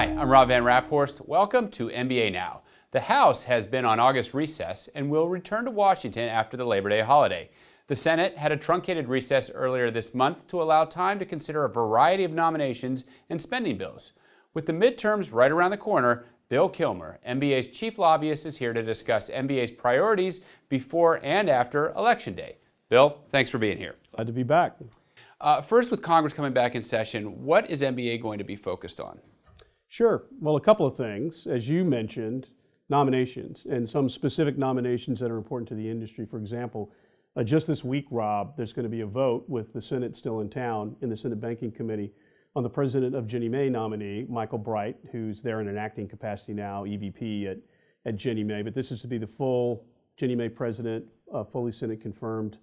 Hi, I'm Rob Van Raphorst. Welcome to MBA Now. The House has been on August recess and will return to Washington after the Labor Day holiday. The Senate had a truncated recess earlier this month to allow time to consider a variety of nominations and spending bills. With the midterms right around the corner, Bill Killmer, MBA's chief lobbyist, is here to discuss MBA's priorities before and after Election Day. Bill, thanks for being here. Glad to be back. First, with Congress coming back in session, what is MBA going to be focused on? Sure. Well, a couple of things. As you mentioned, nominations and some specific nominations that are important to the industry. For example, just this week, Rob, there's going to be a vote with the Senate still in town in the Senate Banking Committee on the President of Ginnie Mae nominee, Michael Bright, who's there in an acting capacity now, EVP at Ginnie Mae. But this is to be the full Ginnie Mae president, fully Senate confirmed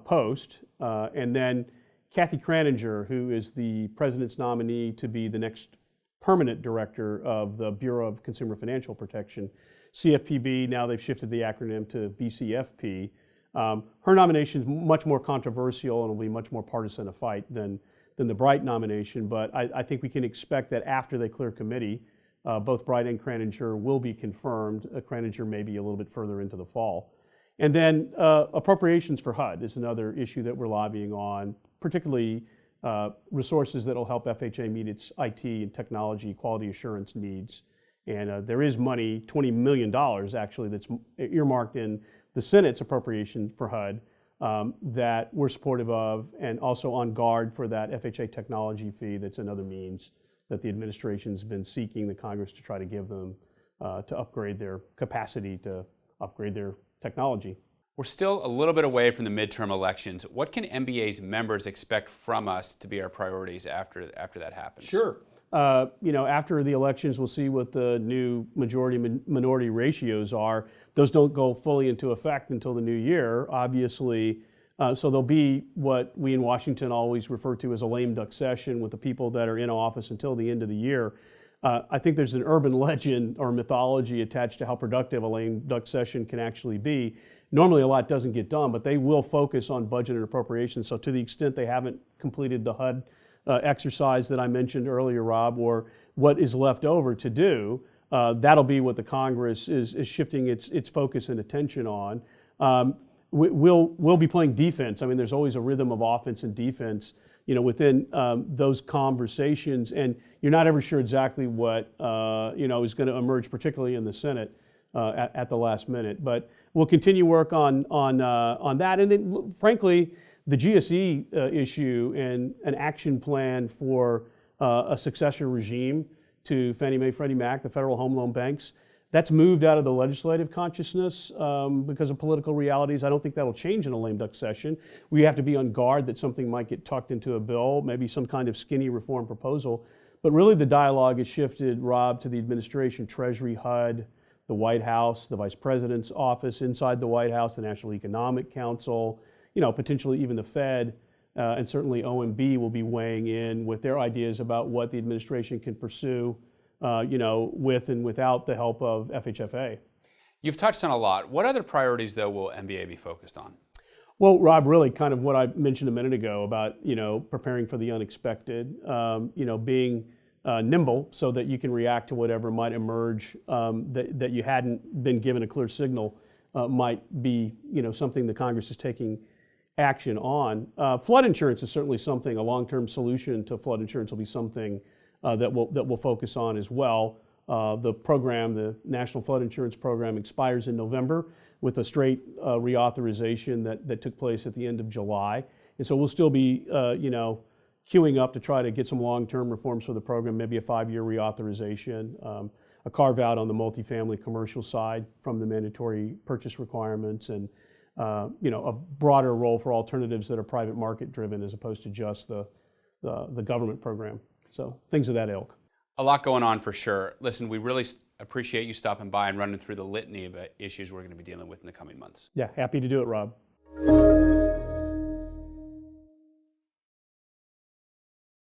post. And then Kathy Kraninger, who is the president's nominee to be the next permanent director of the Bureau of Consumer Financial Protection, CFPB. Now they've shifted the acronym to BCFP. Her nomination is much more controversial and will be much more partisan a fight than the Bright nomination, but I think we can expect that after they clear committee, both Bright and Kraninger will be confirmed. Kraninger may be a little bit further into the fall. And then appropriations for HUD is another issue that we're lobbying on, particularly resources that will help FHA meet its IT and technology quality assurance needs. And there is money, $20 million actually, that's earmarked in the Senate's appropriation for HUD that we're supportive of, and also on guard for that FHA technology fee. That's another means that the administration's been seeking the Congress to try to give them to upgrade their capacity to upgrade their technology. We're still a little bit away from the midterm elections. What can MBA's members expect from us to be our priorities after that happens? Sure. After the elections, we'll see what the new majority-minority ratios are. Those don't go fully into effect until the new year, obviously. So there'll be what we in Washington always refer to as a lame duck session with the people that are in office until the end of the year. I think there's an urban legend or mythology attached to how productive a lame duck session can actually be. Normally a lot doesn't get done, but they will focus on budget and appropriations. So to the extent they haven't completed the HUD exercise that I mentioned earlier, Rob, or what is left over to do, that'll be what the Congress is shifting its focus and attention on. We'll be playing defense. I mean, there's always a rhythm of offense and defense, within those conversations, and you're not ever sure exactly what is going to emerge, particularly in the Senate at the last minute. But we'll continue work on that, and then, frankly, the GSE issue and an action plan for a successor regime to Fannie Mae, Freddie Mac, the federal home loan banks, that's moved out of the legislative consciousness because of political realities. I don't think that'll change in a lame duck session. We have to be on guard that something might get tucked into a bill, maybe some kind of skinny reform proposal. But really the dialogue has shifted, Rob, to the administration, Treasury, HUD, the White House, the Vice President's office inside the White House, the National Economic Council, potentially even the Fed, and certainly OMB will be weighing in with their ideas about what the administration can pursue, with and without the help of FHFA. You've touched on a lot. What other priorities, though, will MBA be focused on? Well, Rob, really kind of what I mentioned a minute ago about, preparing for the unexpected, being nimble so that you can react to whatever might emerge that you hadn't been given a clear signal might be, something the Congress is taking action on. Flood insurance is certainly something, a long-term solution to flood insurance will be something that we'll focus on as well. The program, the National Flood Insurance Program, expires in November with a straight reauthorization that took place at the end of July. And so we'll still be, queuing up to try to get some long-term reforms for the program, maybe a 5-year reauthorization, a carve-out on the multifamily commercial side from the mandatory purchase requirements, and a broader role for alternatives that are private market driven as opposed to just the government program. So things of that ilk. A lot going on for sure. Listen, we really appreciate you stopping by and running through the litany of issues we're going to be dealing with in the coming months. Yeah, happy to do it, Rob.